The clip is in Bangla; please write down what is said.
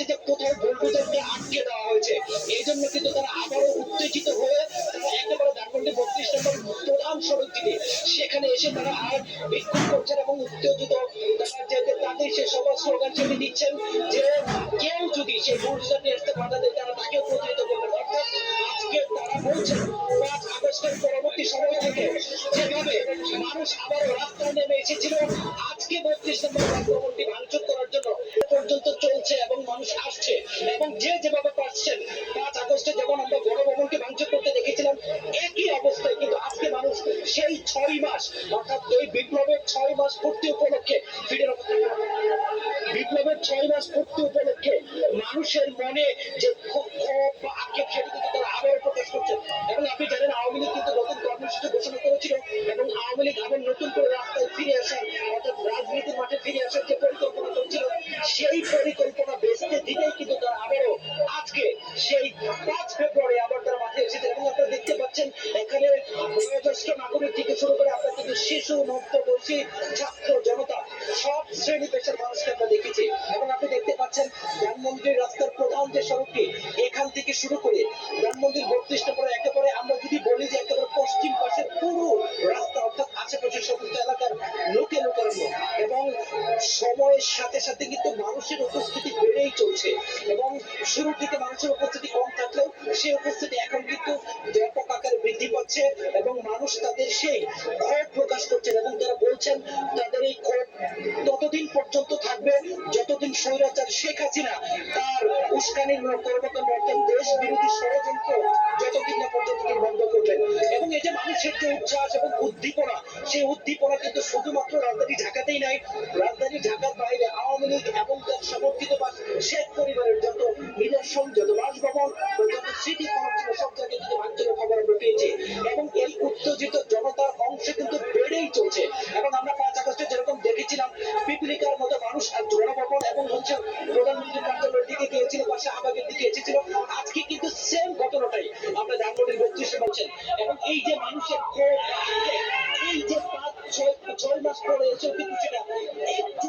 যাচ্ছে যে কোথাও বুলডোজারকে আটকে দেওয়া হয়েছে। এই জন্য কিন্তু তারা আবারও উত্তেজিত হয়ে তারা একেবারে ধানমন্ডি 32 নম্বর প্রধান সড়কটিতে সেখানে এসে তারা আর বিক্ষোভ করছেন এবং উত্তেজিত তারা যে তাদের সে সবার স্লোগান সেটি দিচ্ছেন যে কেউ যদি সেই বুলডোজার নিয়ে আসতে বাধা দেয় তারা তাকেও প্রতিহত করবেন। অর্থাৎ আজকে তারা বলছেন 5 আগস্টের পরবর্তী সময় থেকে যেভাবে মানুষ আবারও রাস্তায় নেমে এসেছিল আজকে 32 নম্বর ভবনটি ভাঙচুর করার জন্য পর্যন্ত চলছে এবং মানুষ আসছে এবং যে যেভাবে পারছেন 5 আগস্টে যখন আমরা বড় ভবনকে ভাঙচুর করতে দেখেছিলাম একই অবস্থায় কিন্তু আজকে মানুষ সেই 6 মাস অর্থাৎ এই বিপ্লবের 6 মাস পূর্তি উপলক্ষে বিপ্লবের 6 মাস পূর্তি উপলক্ষে মানুষের মনে যে ক্ষোভ বা আক্ষেপ সেটি কিন্তু তারা আবারও প্রকাশ করছেন। এবং আপনি জানেন আওয়ামী লীগ কিন্তু নতুন কর্মসূচি ঘোষণা করেছিল এবং আওয়ামী লীগ আবার নতুন করে রাস্তায় ফিরে আসার অর্থাৎ রাজনীতির মাঠে ফিরে আসার যে পরিকল্পনা করছিল সেই পরিকল্পনা বেসতে দিতেই কিন্তু তারা আবারও আজকে সেই 5 ফেব্রুয়ারি আবার তারা মাঠে এসেছে এবং আপনারা দেখতে পাচ্ছেন এখানে বয়োজ্যেষ্ঠ নাগরিক থেকে শুরু করে আপনার কিন্তু শিশু মধ্যবয়সী ছাত্র জনতা সব শ্রেণী পেশার মানুষকে আমরা দেখেছি। এবং আপনি দেখতে পাচ্ছেন ধানমন্ডির রাস্তার প্রধান যে সড়কটি এখান থেকে শুরু করে ধানমন্ডির 32 নম্বরে একেবারে আমরা যদি বলি যে একেবারে পশ্চিম পাশের পুরো রাস্তা অর্থাৎ আশেপাশে সমস্ত এলাকার লোকে লোকারণ্য এবং সময়ের সাথে সাথে কিন্তু মানুষের উপস্থিতি বেড়েই চলছে এবং শুরু থেকে মানুষের উপস্থিতি কম থাকলেও সেই উপস্থিতি এখন কিন্তু ব্যাপক আকারে বৃদ্ধি পাচ্ছে এবং মানুষ তাদের সেই ক্ষোভ প্রকাশ করছেন এবং তারা বলছেন তাদের এই ক্ষোভ ততদিন পর্যন্ত থাকবে যতদিন স্বৈরাচার শেখ হাসিনা তার উস্কানির কর্মকাণ্ড অর্থাৎ দেশ বিরোধী ষড়যন্ত্র যতদিন না পর্যন্ত তিনি বন্ধ করবেন। এবং এই যে মানুষের যে উচ্ছ্বাস এবং উদ্দীপনা সেই উদ্দীপনা কিন্তু শুধুমাত্র রাজধানী ঢাকাতেই নাই, রাজধানী ঢাকার বাইরে আওয়ামী লীগ এবং তার সমর্থিত বা শেখ পরিবারের যত নিদর্শন যত বাসভবন যত স্মৃতি ফলক ছিল সব জায়গায় কিন্তু ভাঙচুরের খবর আমরা পেয়েছি এবং এই উত্তেজিত জনতার অংশ কিন্তু বেড়েই চলছে। এবং আমরা 5 আগস্টে যেরকম দেখেছিলাম পিপিলিকার মতো মানুষ আর জনভবন এবং হচ্ছে প্রধানমন্ত্রীর কার্যালয়ের দিকে গিয়েছিল বা শাহবাগের দিকে এসেছিল আজকে কিন্তু সেম ঘটনাটাই আমরা ধানমন্ডির 32-এ পাচ্ছেন। এবং এই যে মানুষের ক্ষোভ এই যে 5-6 মাস পরে এসেও কিন্তু সেটা একটু